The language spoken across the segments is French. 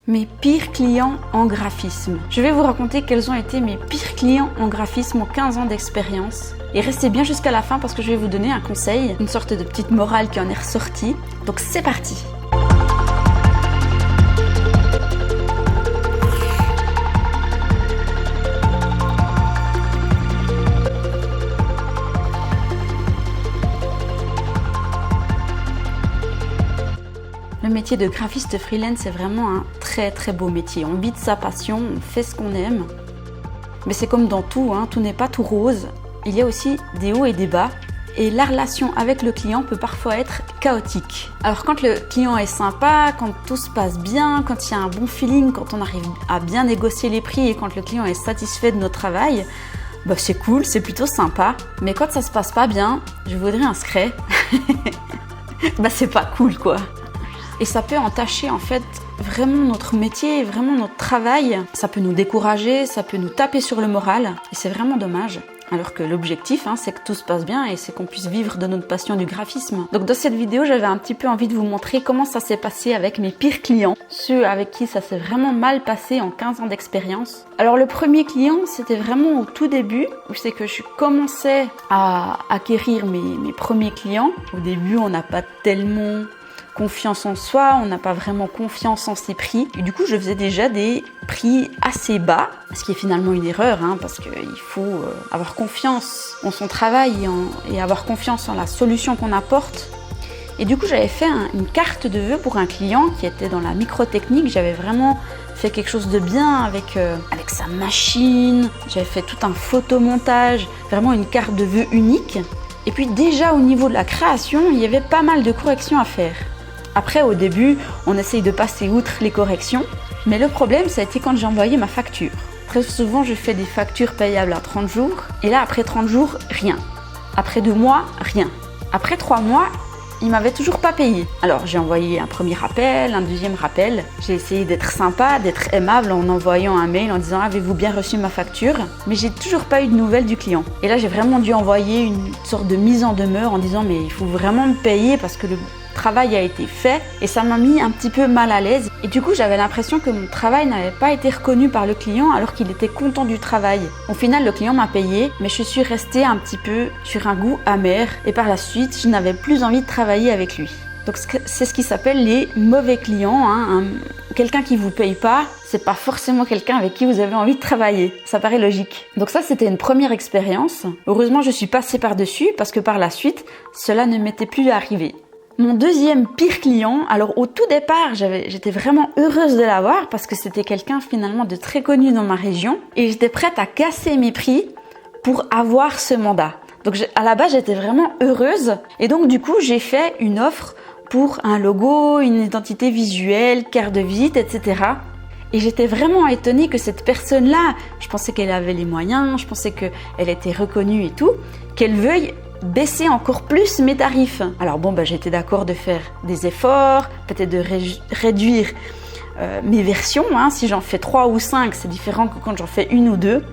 Mes pires clients en graphisme. Je vais vous raconter quels ont été mes pires clients en graphisme en 15 ans d'expérience. Et restez bien jusqu'à la fin parce que je vais vous donner un conseil, une sorte de petite morale qui en est ressortie. Donc c'est parti! Le métier de graphiste freelance, c'est vraiment un très beau métier. On vit de sa passion, on fait ce qu'on aime. Mais c'est comme dans tout, tout n'est pas tout rose. Il y a aussi des hauts et des bas. Et la relation avec le client peut parfois être chaotique. Alors quand le client est sympa, quand tout se passe bien, quand il y a un bon feeling, quand on arrive à bien négocier les prix et quand le client est satisfait de notre travail, c'est cool, c'est plutôt sympa. Mais quand ça se passe pas bien, je voudrais un secret. C'est pas cool quoi. Et ça peut entacher en fait vraiment notre métier, vraiment notre travail. Ça peut nous décourager, ça peut nous taper sur le moral. Et c'est vraiment dommage. Alors que l'objectif, c'est que tout se passe bien et c'est qu'on puisse vivre de notre passion du graphisme. Donc dans cette vidéo, j'avais un petit peu envie de vous montrer comment ça s'est passé avec mes pires clients. Ceux avec qui ça s'est vraiment mal passé en 15 ans d'expérience. Alors le premier client, c'était vraiment au tout début, où c'est que je commençais à acquérir mes premiers clients. Au début, on n'a pas tellement confiance en soi, on n'a pas vraiment confiance en ses prix. Et du coup, je faisais déjà des prix assez bas, ce qui est finalement une erreur, parce qu'il faut avoir confiance en son travail et avoir confiance en la solution qu'on apporte. Et du coup, j'avais fait une carte de vœux pour un client qui était dans la microtechnique. J'avais vraiment fait quelque chose de bien avec sa machine. J'avais fait tout un photomontage, vraiment une carte de vœux unique. Et puis déjà, au niveau de la création, il y avait pas mal de corrections à faire. Après, au début, on essaye de passer outre les corrections. Mais le problème, ça a été quand j'ai envoyé ma facture. Très souvent, je fais des factures payables à 30 jours. Et là, après 30 jours, rien. Après 2 mois, rien. Après 3 mois, il m'avait toujours pas payé. Alors, j'ai envoyé un premier rappel, un deuxième rappel. J'ai essayé d'être sympa, d'être aimable en envoyant un mail en disant « Avez-vous bien reçu ma facture ?» Mais j'ai toujours pas eu de nouvelles du client. Et là, j'ai vraiment dû envoyer une sorte de mise en demeure en disant « Mais il faut vraiment me payer parce que le travail a été fait » et ça m'a mis un petit peu mal à l'aise. Et du coup, j'avais l'impression que mon travail n'avait pas été reconnu par le client alors qu'il était content du travail. Au final, le client m'a payé, mais je suis restée un petit peu sur un goût amer et par la suite, je n'avais plus envie de travailler avec lui. Donc c'est ce qui s'appelle les mauvais clients. Quelqu'un qui vous paye pas, c'est pas forcément quelqu'un avec qui vous avez envie de travailler. Ça paraît logique. Donc ça, c'était une première expérience. Heureusement, je suis passée par-dessus parce que par la suite, cela ne m'était plus arrivé. Mon deuxième pire client, alors au tout départ, j'étais vraiment heureuse de l'avoir parce que c'était quelqu'un finalement de très connu dans ma région et j'étais prête à casser mes prix pour avoir ce mandat. Donc à la base, j'étais vraiment heureuse et donc du coup, j'ai fait une offre pour un logo, une identité visuelle, carte de visite, etc. Et j'étais vraiment étonnée que cette personne-là, je pensais qu'elle avait les moyens, je pensais qu'elle était reconnue et tout, qu'elle veuille baisser encore plus mes tarifs. Alors j'étais d'accord de faire des efforts, peut-être de réduire mes versions. Si j'en fais 3 ou 5, c'est différent que quand j'en fais 1 ou 2.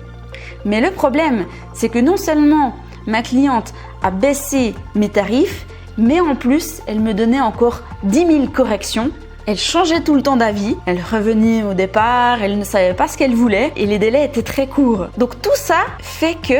Mais le problème, c'est que non seulement ma cliente a baissé mes tarifs, mais en plus, elle me donnait encore 10 000 corrections. Elle changeait tout le temps d'avis, elle revenait au départ, elle ne savait pas ce qu'elle voulait et les délais étaient très courts. Donc tout ça fait que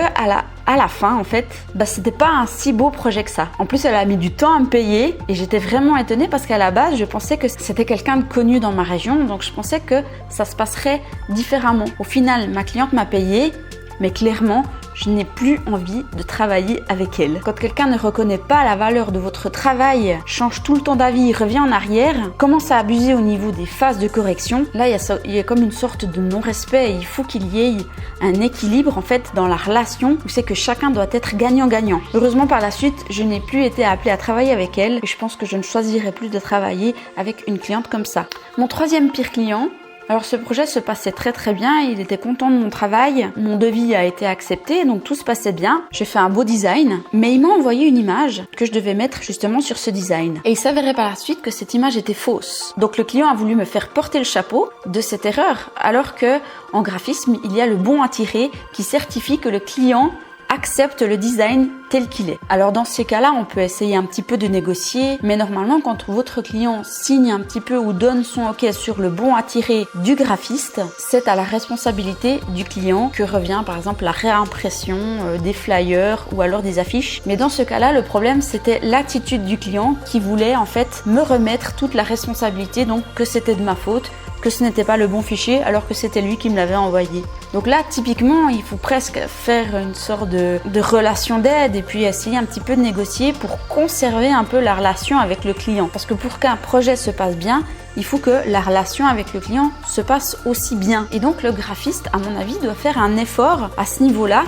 à la fin, en fait, c'était pas un si beau projet que ça. En plus, elle a mis du temps à me payer et j'étais vraiment étonnée parce qu'à la base, je pensais que c'était quelqu'un de connu dans ma région, donc je pensais que ça se passerait différemment. Au final, ma cliente m'a payé, mais clairement, je n'ai plus envie de travailler avec elle. Quand quelqu'un ne reconnaît pas la valeur de votre travail, change tout le temps d'avis, revient en arrière, commence à abuser au niveau des phases de correction, là il y a comme une sorte de non-respect et il faut qu'il y ait un équilibre en fait dans la relation où c'est que chacun doit être gagnant-gagnant. Heureusement par la suite, je n'ai plus été appelée à travailler avec elle et je pense que je ne choisirai plus de travailler avec une cliente comme ça. Mon troisième pire client, alors ce projet se passait très bien, il était content de mon travail, mon devis a été accepté, donc tout se passait bien. J'ai fait un beau design, mais il m'a envoyé une image que je devais mettre justement sur ce design. Et il s'avérait par la suite que cette image était fausse. Donc le client a voulu me faire porter le chapeau de cette erreur, alors que en graphisme, il y a le bon à tirer qui certifie que le client accepte le design tel qu'il est. Alors dans ces cas-là, on peut essayer un petit peu de négocier, mais normalement quand votre client signe un petit peu ou donne son OK sur le bon à tirer du graphiste, c'est à la responsabilité du client que revient par exemple la réimpression des flyers ou alors des affiches. Mais dans ce cas-là, le problème c'était l'attitude du client qui voulait en fait me remettre toute la responsabilité, donc que c'était de ma faute, que ce n'était pas le bon fichier alors que c'était lui qui me l'avait envoyé. Donc là, typiquement, il faut presque faire une sorte de relation d'aide et puis essayer un petit peu de négocier pour conserver un peu la relation avec le client. Parce que pour qu'un projet se passe bien, il faut que la relation avec le client se passe aussi bien. Et donc le graphiste, à mon avis, doit faire un effort à ce niveau-là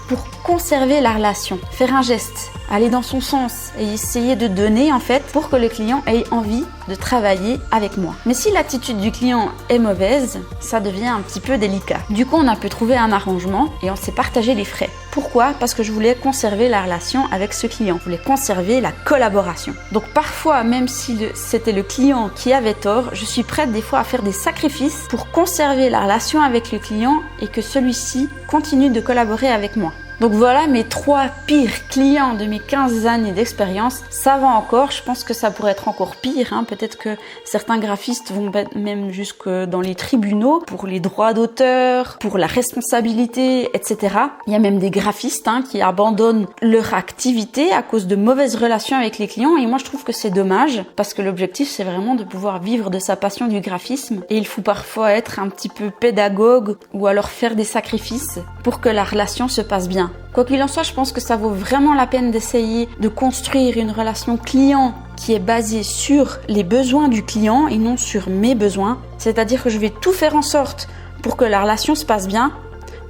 pour conserver la relation, faire un geste, aller dans son sens et essayer de donner en fait pour que le client ait envie de travailler avec moi. Mais si l'attitude du client est mauvaise, ça devient un petit peu délicat. Du coup, on a pu trouver un arrangement et on s'est partagé les frais. Pourquoi ? Parce que je voulais conserver la relation avec ce client. Je voulais conserver la collaboration. Donc parfois, même si c'était le client qui avait tort, je suis prête des fois à faire des sacrifices pour conserver la relation avec le client et que celui-ci continue de collaborer avec moi. Donc voilà mes 3 pires clients de mes 15 années d'expérience. Ça va encore, je pense que ça pourrait être encore pire. Peut-être que certains graphistes vont même jusque dans les tribunaux pour les droits d'auteur, pour la responsabilité, etc. Il y a même des graphistes qui abandonnent leur activité à cause de mauvaises relations avec les clients. Et moi, je trouve que c'est dommage parce que l'objectif, c'est vraiment de pouvoir vivre de sa passion du graphisme. Et il faut parfois être un petit peu pédagogue ou alors faire des sacrifices pour que la relation se passe bien. Quoi qu'il en soit, je pense que ça vaut vraiment la peine d'essayer de construire une relation client qui est basée sur les besoins du client et non sur mes besoins. C'est-à-dire que je vais tout faire en sorte pour que la relation se passe bien,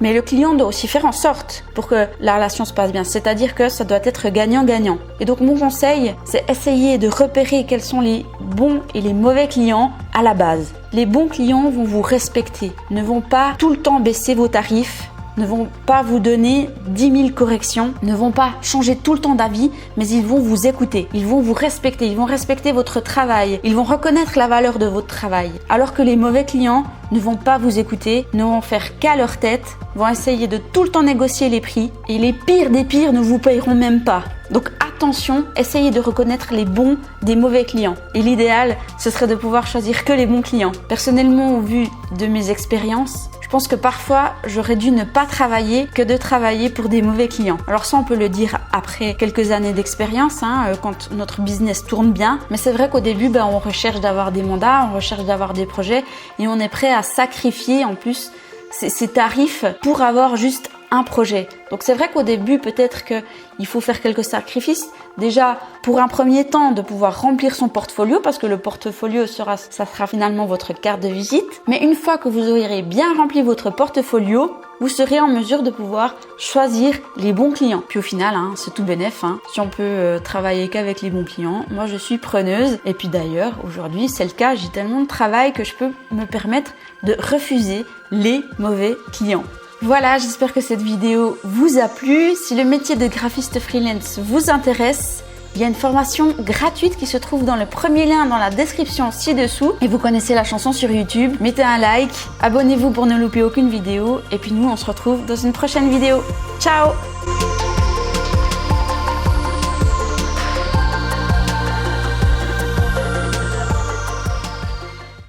mais le client doit aussi faire en sorte pour que la relation se passe bien. C'est-à-dire que ça doit être gagnant-gagnant. Et donc mon conseil, c'est essayer de repérer quels sont les bons et les mauvais clients à la base. Les bons clients vont vous respecter, ne vont pas tout le temps baisser vos tarifs, ne vont pas vous donner 10 000 corrections, ne vont pas changer tout le temps d'avis, mais ils vont vous écouter, ils vont vous respecter, ils vont respecter votre travail, ils vont reconnaître la valeur de votre travail. Alors que les mauvais clients ne vont pas vous écouter, ne vont faire qu'à leur tête, vont essayer de tout le temps négocier les prix et les pires des pires ne vous payeront même pas. Donc attention, essayez de reconnaître les bons des mauvais clients. Et l'idéal, ce serait de pouvoir choisir que les bons clients. Personnellement, au vu de mes expériences, je pense que parfois, j'aurais dû ne pas travailler que de travailler pour des mauvais clients. Alors ça, on peut le dire après quelques années d'expérience, quand notre business tourne bien. Mais c'est vrai qu'au début, on recherche d'avoir des mandats, on recherche d'avoir des projets et on est prêt à sacrifier en plus ces tarifs pour avoir juste un projet. Donc c'est vrai qu'au début, peut-être qu'il faut faire quelques sacrifices. Déjà, pour un premier temps, de pouvoir remplir son portfolio, parce que le portfolio ça sera finalement votre carte de visite. Mais une fois que vous aurez bien rempli votre portfolio, vous serez en mesure de pouvoir choisir les bons clients. Puis au final, c'est tout bénef. Si on peut travailler qu'avec les bons clients, moi je suis preneuse. Et puis d'ailleurs, aujourd'hui, c'est le cas. J'ai tellement de travail que je peux me permettre de refuser les mauvais clients. Voilà, j'espère que cette vidéo vous a plu. Si le métier de graphiste freelance vous intéresse, il y a une formation gratuite qui se trouve dans le premier lien dans la description ci-dessous. Et vous connaissez la chanson sur YouTube. Mettez un like, abonnez-vous pour ne louper aucune vidéo. Et puis nous, on se retrouve dans une prochaine vidéo. Ciao!